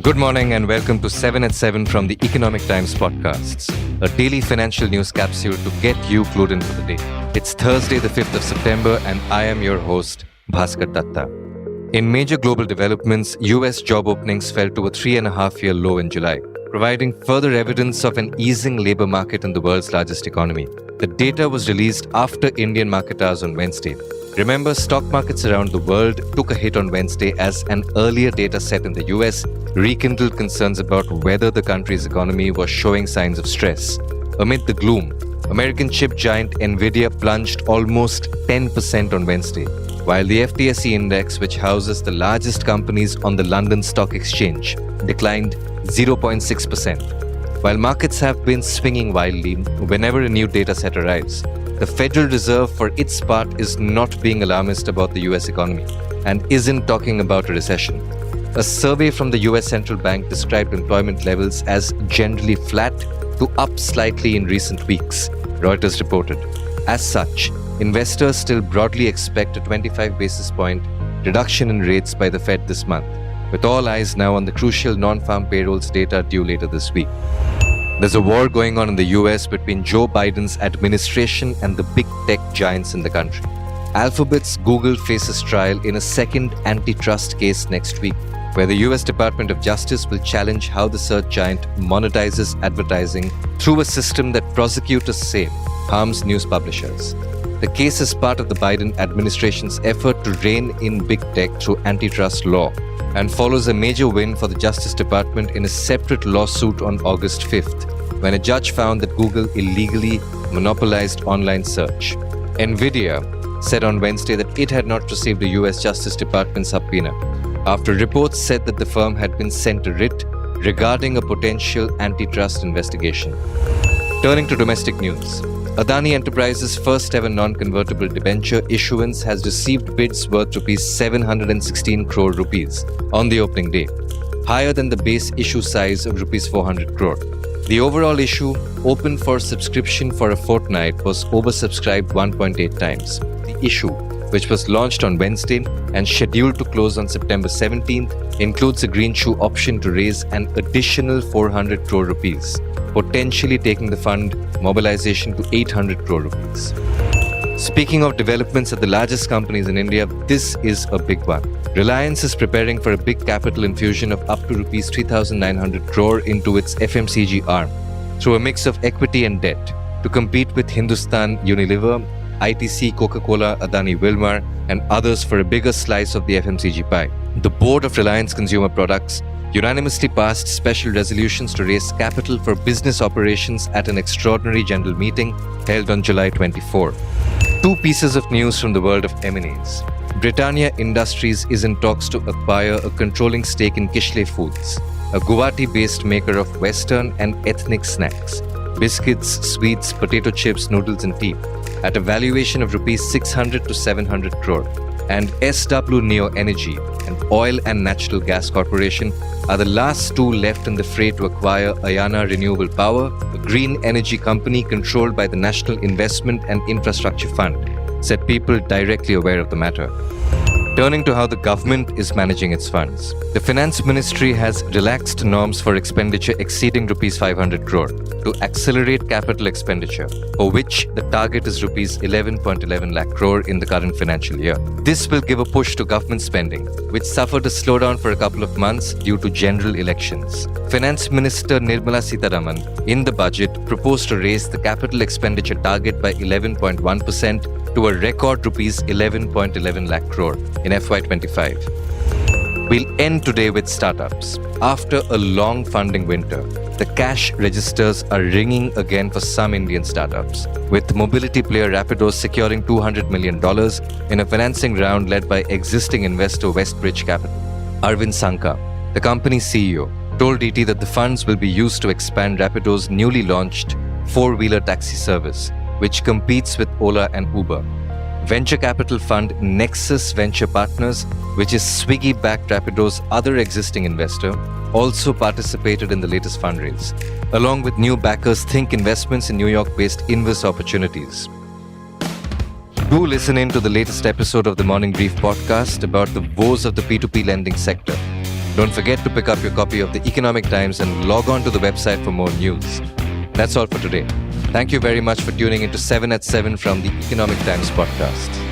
Good morning and welcome to 7 at 7 from the Economic Times podcasts, a daily financial news capsule to get you clued in for the day. It's Thursday, the 5th of September, and I am your host, Bhaskar Datta. In major global developments, US job openings fell to a 3.5-year low in July, providing further evidence of an easing labor market in the world's largest economy. The data was released after Indian market hours on Wednesday. Remember, stock markets around the world took a hit on Wednesday as an earlier data set in the US rekindled concerns about whether the country's economy was showing signs of stress. Amid the gloom, American chip giant Nvidia plunged almost 10% on Wednesday, while the FTSE index, which houses the largest companies on the London Stock Exchange, declined 0.6%. While markets have been swinging wildly whenever a new data set arrives, the Federal Reserve, for its part, is not being alarmist about the US economy and isn't talking about a recession. A survey from the US Central Bank described employment levels as generally flat to up slightly in recent weeks, Reuters reported. As such, investors still broadly expect a 25 basis point reduction in rates by the Fed this month, with all eyes now on the crucial non-farm payrolls data due later this week. There's a war going on in the US between Joe Biden's administration and the big tech giants in the country. Alphabet's Google faces trial in a second antitrust case next week, where the US Department of Justice will challenge how the search giant monetizes advertising through a system that prosecutors say harms news publishers. The case is part of the Biden administration's effort to rein in big tech through antitrust law and follows a major win for the Justice Department in a separate lawsuit on August 5th, when a judge found that Google illegally monopolized online search. Nvidia said on Wednesday that it had not received the US Justice Department subpoena, after reports said that the firm had been sent a writ regarding a potential antitrust investigation. Turning to domestic news, Adani Enterprises' first ever non-convertible debenture issuance has received bids worth ₹716 crore on the opening day, higher than the base issue size of ₹400 crore. The overall issue, open for subscription for a fortnight, was oversubscribed 1.8 times. The issue, which was launched on Wednesday and scheduled to close on September 17th, includes a green shoe option to raise an additional ₹400 crore, potentially taking the fund mobilization to ₹800 crore. Speaking of developments at the largest companies in India, this is a big one. Reliance is preparing for a big capital infusion of up to ₹3,900 crore into its FMCG arm through a mix of equity and debt to compete with Hindustan Unilever, ITC, Coca-Cola, Adani Wilmar, and others for a bigger slice of the FMCG pie. The board of Reliance Consumer Products unanimously passed special resolutions to raise capital for business operations at an extraordinary general meeting held on July 24. Two pieces of news from the world of M&As. Britannia Industries is in talks to acquire a controlling stake in Kishle Foods, a Guwahati-based maker of Western and ethnic snacks, biscuits, sweets, potato chips, noodles and tea, at a valuation of ₹600 to 700 crore. And SW Neo Energy, an oil and natural gas corporation, are the last two left in the fray to acquire Ayana Renewable Power, a green energy company controlled by the National Investment and Infrastructure Fund, said people directly aware of the matter. Turning to how the government is managing its funds. The Finance Ministry has relaxed norms for expenditure exceeding ₹500 crore to accelerate capital expenditure, for which the target is ₹11.11 lakh crore in the current financial year. This will give a push to government spending, which suffered a slowdown for a couple of months due to general elections. Finance Minister Nirmala Sitharaman, in the budget, proposed to raise the capital expenditure target by 11.1% to a record ₹11.11 lakh crore in FY25. We'll end today with startups. After a long funding winter, the cash registers are ringing again for some Indian startups, with mobility player Rapido securing $200 million in a financing round led by existing investor Westbridge Capital. Arvind Sanka, the company's CEO, told ET that the funds will be used to expand Rapido's newly launched four-wheeler taxi service, which competes with Ola and Uber. Venture capital fund Nexus Venture Partners, which is Swiggy-backed Rapido's other existing investor, also participated in the latest fundraise, along with new backers Think Investments in New York-based Invis Opportunities. Do listen in to the latest episode of the Morning Brief podcast about the woes of the P2P lending sector. Don't forget to pick up your copy of the Economic Times and log on to the website for more news. That's all for today. Thank you very much for tuning into 7 at 7 from the Economic Times podcast.